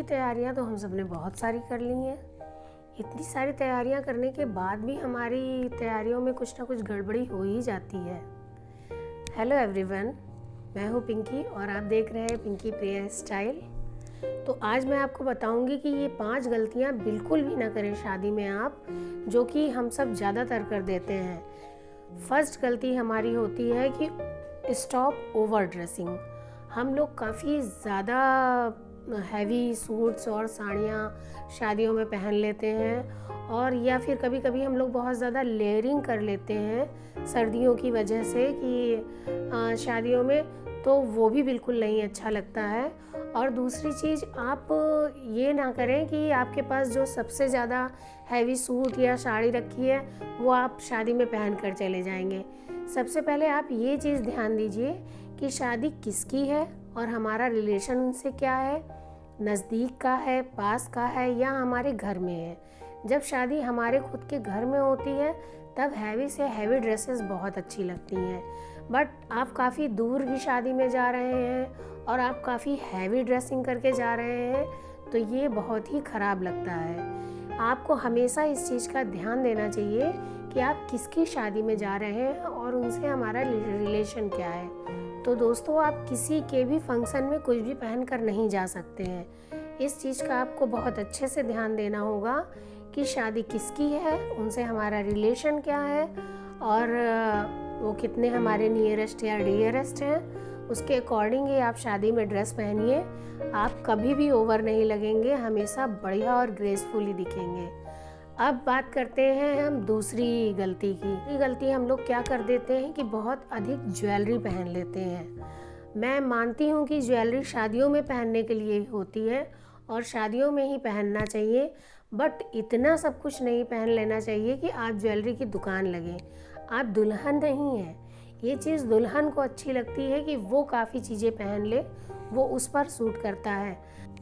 तैयारियां तो हम सब ने बहुत सारी कर ली हैं। इतनी सारी तैयारियां करने के बाद भी हमारी तैयारियों में कुछ ना कुछ गड़बड़ी हो ही जाती है। हेलो एवरीवन, मैं हूँ पिंकी और आप देख रहे हैं पिंकी प्रिया स्टाइल। तो आज मैं आपको बताऊंगी कि ये 5 गलतियाँ बिल्कुल भी ना करें शादी में आप, जो कि हम सब ज़्यादातर कर देते हैं। फर्स्ट गलती हमारी होती है कि स्टॉप ओवर ड्रेसिंग। हम लोग काफ़ी ज़्यादा हैवी सूट्स और साड़ियाँ शादियों में पहन लेते हैं, और या फिर कभी कभी हम लोग बहुत ज़्यादा लेयरिंग कर लेते हैं सर्दियों की वजह से कि शादियों में, तो वो भी बिल्कुल नहीं अच्छा लगता है। और दूसरी चीज़, आप ये ना करें कि आपके पास जो सबसे ज़्यादा हैवी सूट या साड़ी रखी है वो आप शादी में पहन कर चले जाएंगे। सबसे पहले आप ये चीज़ ध्यान दीजिए कि शादी किसकी है और हमारा रिलेशन उनसे क्या है, नज़दीक का है, पास का है या हमारे घर में है। जब शादी हमारे खुद के घर में होती है तब हैवी से हैवी ड्रेसेस बहुत अच्छी लगती हैं, बट आप काफ़ी दूर की शादी में जा रहे हैं और आप काफ़ी हैवी ड्रेसिंग करके जा रहे हैं, तो ये बहुत ही ख़राब लगता है। आपको हमेशा इस चीज़ का ध्यान देना चाहिए कि आप किसकी शादी में जा रहे हैं और उनसे हमारा रिलेशन क्या है। तो दोस्तों, आप किसी के भी फंक्शन में कुछ भी पहन कर नहीं जा सकते हैं। इस चीज़ का आपको बहुत अच्छे से ध्यान देना होगा कि शादी किसकी है, उनसे हमारा रिलेशन क्या है और वो कितने हमारे नियरेस्ट या डियरेस्ट हैं। उसके अकॉर्डिंग ही आप शादी में ड्रेस पहनिए। आप कभी भी ओवर नहीं लगेंगे, हमेशा बढ़िया और ग्रेसफुली दिखेंगे। अब बात करते हैं हम दूसरी गलती की। ये गलती हम लोग क्या कर देते हैं कि बहुत अधिक ज्वेलरी पहन लेते हैं। मैं मानती हूँ कि ज्वेलरी शादियों में पहनने के लिए होती है और शादियों में ही पहनना चाहिए, बट इतना सब कुछ नहीं पहन लेना चाहिए कि आप ज्वेलरी की दुकान लगें। आप दुल्हन नहीं हैं। ये चीज़ दुल्हन को अच्छी लगती है कि वो काफ़ी चीज़ें पहन ले, वो उस पर सूट करता है।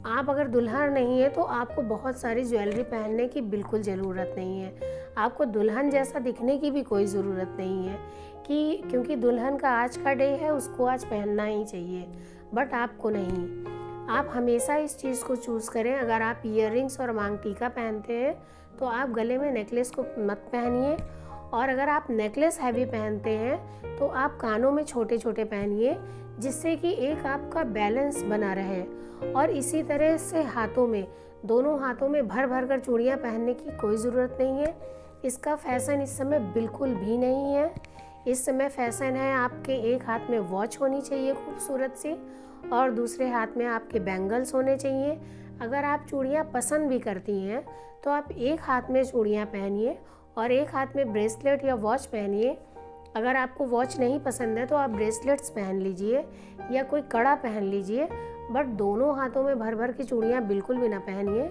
आप अगर दुल्हन नहीं है तो आपको बहुत सारी ज्वेलरी पहनने की बिल्कुल ज़रूरत नहीं है। आपको दुल्हन जैसा दिखने की भी कोई ज़रूरत नहीं है क्योंकि दुल्हन का आज का डे है, उसको आज पहनना ही चाहिए, बट आपको नहीं। आप हमेशा इस चीज़ को चूज़ करें। अगर आप ईयररिंग्स और मांग टीका पहनते हैं तो आप गले में नेकलेस को मत पहनिए, और अगर आप नेकलेस हैवी पहनते हैं तो आप कानों में छोटे छोटे पहनिए, जिससे कि एक आपका बैलेंस बना रहे। और इसी तरह से हाथों में, दोनों हाथों में भर भर कर चूड़ियाँ पहनने की कोई ज़रूरत नहीं है। इसका फैशन इस समय बिल्कुल भी नहीं है। इस समय फैशन है आपके एक हाथ में वॉच होनी चाहिए खूबसूरत सी, और दूसरे हाथ में आपके बैंगल्स होने चाहिए। अगर आप चूड़ियाँ पसंद भी करती हैं तो आप एक हाथ में चूड़ियाँ पहनिए और एक हाथ में ब्रेसलेट या वॉच पहनिए। अगर आपको वॉच नहीं पसंद है तो आप ब्रेसलेट्स पहन लीजिए या कोई कड़ा पहन लीजिए, बट दोनों हाथों में भर भर की चूड़ियाँ बिल्कुल भी ना पहनिए,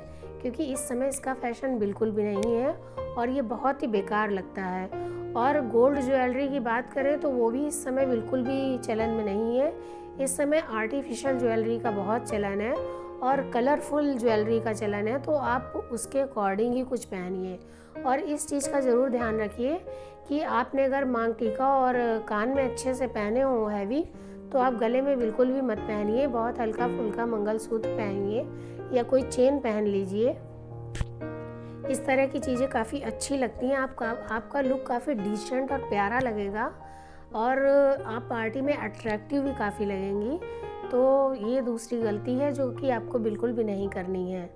क्योंकि इस समय इसका फैशन बिल्कुल भी नहीं है और ये बहुत ही बेकार लगता है। और गोल्ड ज्वेलरी की बात करें तो वो भी इस समय बिल्कुल भी चलन में नहीं है। इस समय आर्टिफिशियल ज्वेलरी का बहुत चलन है और कलरफुल ज्वेलरी का चलन है, तो आप उसके अकॉर्डिंग ही कुछ पहनिए। और इस चीज़ का ज़रूर ध्यान रखिए कि आपने अगर मांग टीका और कान में अच्छे से पहने हों हैवी, तो आप गले में बिल्कुल भी मत पहनिए। बहुत हल्का फुल्का मंगलसूत्र पहनिए या कोई चेन पहन लीजिए। इस तरह की चीज़ें काफ़ी अच्छी लगती हैं। आपका लुक काफ़ी डिसेंट और प्यारा लगेगा और आप पार्टी में अट्रैक्टिव भी काफ़ी लगेंगी। तो ये दूसरी गलती है जो कि आपको बिल्कुल भी नहीं करनी है।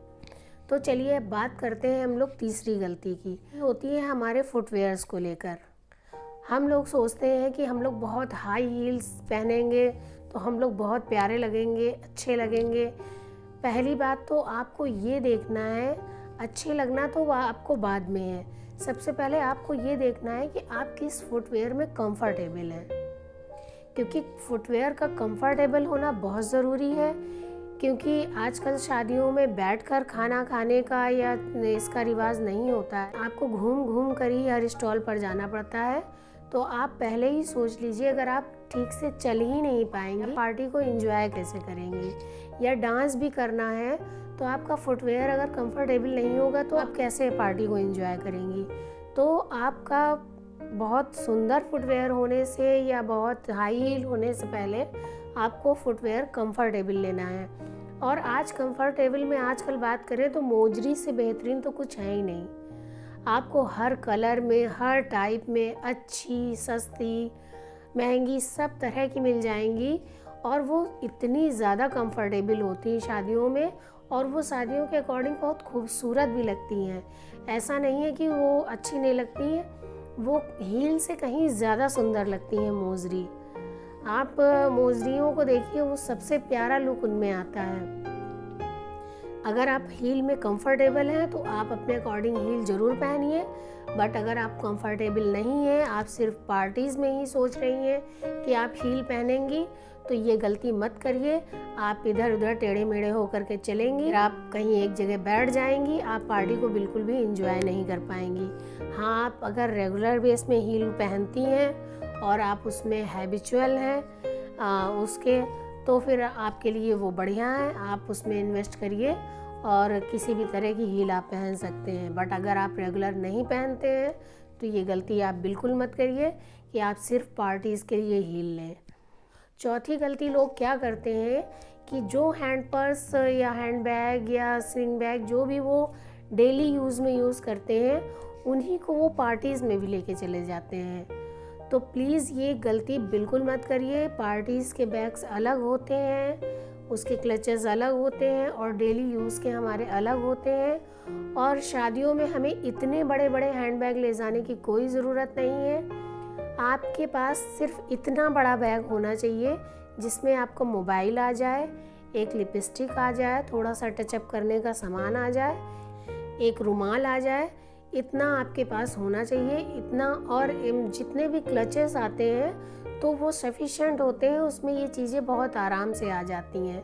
तो चलिए अब बात करते हैं हम लोग तीसरी गलती की। होती है हमारे फुटवेयर्स को लेकर। हम लोग सोचते हैं कि हम लोग बहुत हाई हील्स पहनेंगे तो हम लोग बहुत प्यारे लगेंगे, अच्छे लगेंगे। पहली बात तो आपको ये देखना है, अच्छे लगना तो वह आपको बाद में है। सबसे पहले आपको ये देखना है कि आप किस फुटवेयर में कंफर्टेबल हैं, क्योंकि फुटवेयर का कंफर्टेबल होना बहुत ज़रूरी है। क्योंकि आजकल शादियों में बैठकर खाना खाने का या इसका रिवाज नहीं होता है, आपको घूम घूम कर ही हर स्टॉल पर जाना पड़ता है। तो आप पहले ही सोच लीजिए, अगर आप ठीक से चल ही नहीं पाएंगे, पार्टी को एंजॉय कैसे करेंगे। या डांस भी करना है तो आपका फुटवेयर अगर कंफर्टेबल नहीं होगा तो आप कैसे पार्टी को एंजॉय करेंगी। तो आपका बहुत सुंदर फुटवेयर होने से या बहुत हाई हील होने से पहले आपको फुटवेयर कंफर्टेबल लेना है। और आज कंफर्टेबल में आजकल बात करें तो मोजरी से बेहतरीन तो कुछ है ही नहीं। आपको हर कलर में, हर टाइप में अच्छी, सस्ती, महंगी सब तरह की मिल जाएंगी और वो इतनी ज़्यादा कंफर्टेबल होती हैं शादियों में, और वो शादियों के अकॉर्डिंग बहुत खूबसूरत भी लगती हैं। ऐसा नहीं है कि वो अच्छी नहीं लगती हैं, वो हील से कहीं ज़्यादा सुंदर लगती हैं मोजरी। आप मोजरियों को देखिए, वो सबसे प्यारा लुक उनमें आता है। अगर आप हील में कंफर्टेबल हैं तो आप अपने अकॉर्डिंग हील ज़रूर पहनिए, बट अगर आप कंफर्टेबल नहीं हैं, आप सिर्फ पार्टीज़ में ही सोच रही हैं कि आप हील पहनेंगी, तो ये गलती मत करिए। आप इधर उधर टेढ़े मेढ़े होकर के चलेंगी, आप कहीं एक जगह बैठ जाएंगी, आप पार्टी को बिल्कुल भी इंजॉय नहीं कर पाएंगी। हाँ, आप अगर रेगुलर बेस में हील पहनती हैं और आप उसमें हैबिचुअल हैं उसके, तो फिर आपके लिए वो बढ़िया है, आप उसमें इन्वेस्ट करिए और किसी भी तरह की हील आप पहन सकते हैं। बट अगर आप रेगुलर नहीं पहनते हैं तो ये गलती आप बिल्कुल मत करिए कि आप सिर्फ पार्टीज़ के लिए हील लें। चौथी गलती लोग क्या करते हैं कि जो हैंड पर्स या हैंड बैग या स्लिंग बैग जो भी वो डेली यूज़ में यूज़ करते हैं, उन्हीं को वो पार्टीज़ में भी लेके चले जाते हैं। तो प्लीज़ ये गलती बिल्कुल मत करिए। पार्टीज़ के बैग्स अलग होते हैं, उसके क्लचेस अलग होते हैं और डेली यूज़ के हमारे अलग होते हैं। और शादियों में हमें इतने बड़े बड़े हैंड बैग ले जाने की कोई ज़रूरत नहीं है। आपके पास सिर्फ इतना बड़ा बैग होना चाहिए जिसमें आपका मोबाइल आ जाए, एक लिपस्टिक आ जाए, थोड़ा सा टचअप करने का सामान आ जाए, एक रुमाल आ जाए, इतना आपके पास होना चाहिए। इतना, और जितने भी क्लचेस आते हैं तो वो सफिशेंट होते हैं, उसमें ये चीज़ें बहुत आराम से आ जाती हैं।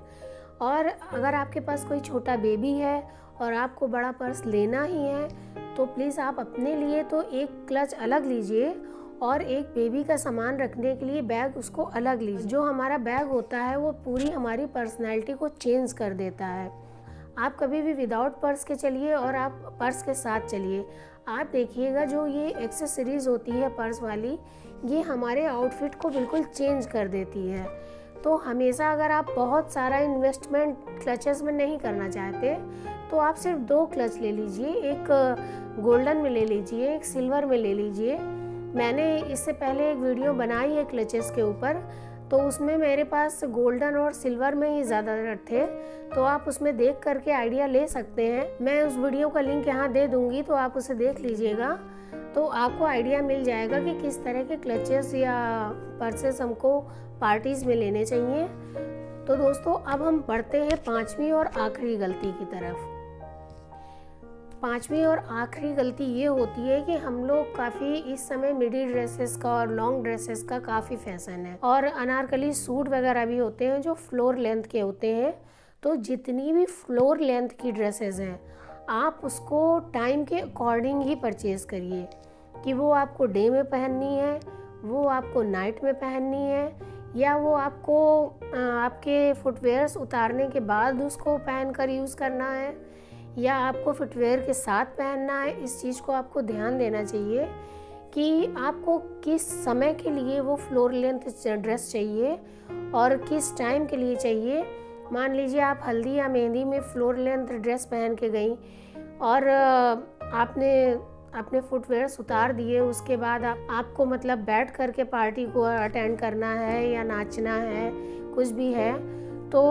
और अगर आपके पास कोई छोटा बेबी है और आपको बड़ा पर्स लेना ही है तो प्लीज़ आप अपने लिए तो एक क्लच अलग लीजिए और एक बेबी का सामान रखने के लिए बैग उसको अलग लीजिए। जो हमारा बैग होता है वो पूरी हमारी पर्सनैलिटी को चेंज कर देता है। आप कभी भी विदाउट पर्स के चलिए और आप पर्स के साथ चलिए, आप देखिएगा जो ये एक्सेसरीज़ होती है पर्स वाली, ये हमारे आउटफिट को बिल्कुल चेंज कर देती है। तो हमेशा अगर आप बहुत सारा इन्वेस्टमेंट क्लचेस में नहीं करना चाहते तो आप सिर्फ 2 क्लच ले लीजिए, एक गोल्डन में ले लीजिए, एक सिल्वर में ले लीजिए। मैंने इससे पहले एक वीडियो बनाई है क्लचेस के ऊपर, तो उसमें मेरे पास गोल्डन और सिल्वर में ही ज़्यादातर थे, तो आप उसमें देख करके आइडिया ले सकते हैं। मैं उस वीडियो का लिंक यहाँ दे दूँगी, तो आप उसे देख लीजिएगा, तो आपको आइडिया मिल जाएगा कि किस तरह के क्लचेस या पर्सेस हमको पार्टीज़ में लेने चाहिए। तो दोस्तों, अब हम बढ़ते हैं 5वीं और आखिरी गलती की तरफ। 5वीं और आखिरी गलती ये होती है कि हम लोग काफ़ी, इस समय मिडी ड्रेसेस का और लॉन्ग ड्रेसेस का काफ़ी फैशन है और अनारकली सूट वगैरह भी होते हैं जो फ्लोर लेंथ के होते हैं। तो जितनी भी फ्लोर लेंथ की ड्रेसेस हैं आप उसको टाइम के अकॉर्डिंग ही परचेज़ करिए, कि वो आपको डे में पहननी है, वो आपको नाइट में पहननी है, या वो आपको आपके फुटवेयर्स उतारने के बाद उसको पहन कर यूज़ करना है, या आपको फुटवेयर के साथ पहनना है। इस चीज़ को आपको ध्यान देना चाहिए कि आपको किस समय के लिए वो फ्लोर लेंथ ड्रेस चाहिए और किस टाइम के लिए चाहिए। मान लीजिए आप हल्दी या मेहंदी में फ्लोर लेंथ ड्रेस पहन के गई और आपने अपने फुटवेयर्स उतार दिए, उसके बाद आपको मतलब बैठ करके पार्टी को अटेंड करना है या नाचना है, कुछ भी है, तो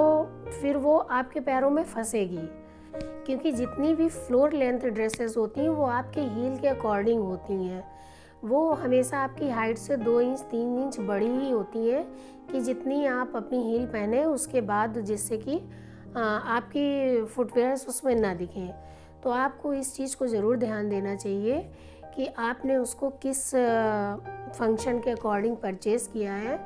फिर वो आपके पैरों में फंसेगी, क्योंकि जितनी भी फ्लोर लेंथ ड्रेसेस होती हैं वो आपके हील के अकॉर्डिंग होती हैं। वो हमेशा आपकी हाइट से 2 इंच 3 इंच बड़ी ही होती हैं, कि जितनी आप अपनी हील पहने उसके बाद, जिससे कि आपकी फुटवेयर्स उसमें ना दिखें। तो आपको इस चीज़ को ज़रूर ध्यान देना चाहिए कि आपने उसको किस फंक्शन के अकॉर्डिंग परचेज़ किया है।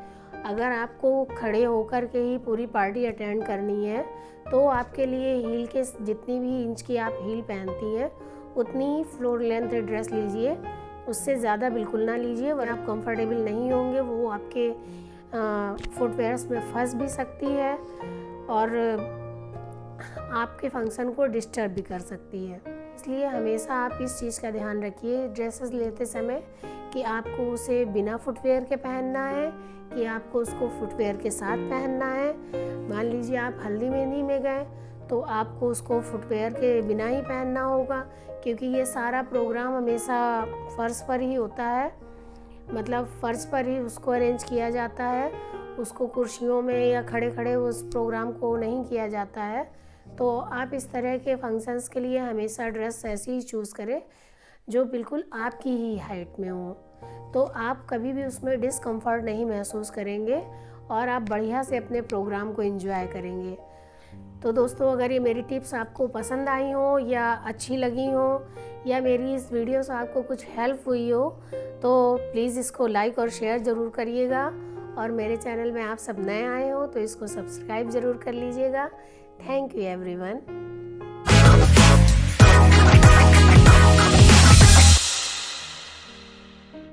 अगर आपको खड़े होकर के ही पूरी पार्टी अटेंड करनी है तो आपके लिए हील के जितनी भी इंच की आप हील पहनती हैं उतनी ही फ्लोर लेंथ ड्रेस लीजिए, उससे ज़्यादा बिल्कुल ना लीजिए, वरना आप कंफर्टेबल नहीं होंगे। वो आपके फुटवेयर्स में फंस भी सकती है और आपके फंक्शन को डिस्टर्ब भी कर सकती है। इसलिए हमेशा आप इस चीज़ का ध्यान रखिए ड्रेसेस लेते समय कि आपको उसे बिना फुटवेयर के पहनना है कि आपको उसको फुटवेयर के साथ पहनना है। मान लीजिए आप हल्दी मेहंदी में गए तो आपको उसको फुटवेयर के बिना ही पहनना होगा, क्योंकि ये सारा प्रोग्राम हमेशा फ़र्श पर ही होता है, मतलब फ़र्श पर ही उसको अरेंज किया जाता है, उसको कुर्सियों में या खड़े खड़े उस प्रोग्राम को नहीं किया जाता है। तो आप इस तरह के फंक्शंस के लिए हमेशा ड्रेस ऐसी ही चूज़ करें जो बिल्कुल आपकी ही हाइट में हो, तो आप कभी भी उसमें डिस्कम्फर्ट नहीं महसूस करेंगे और आप बढ़िया से अपने प्रोग्राम को एंजॉय करेंगे। तो दोस्तों, अगर ये मेरी टिप्स आपको पसंद आई हो या अच्छी लगी हो या मेरी इस वीडियो से आपको कुछ हेल्प हुई हो तो प्लीज़ इसको लाइक और शेयर ज़रूर करिएगा, और मेरे चैनल में आप सब नए आए हो तो इसको सब्सक्राइब ज़रूर कर लीजिएगा। Thank you everyone.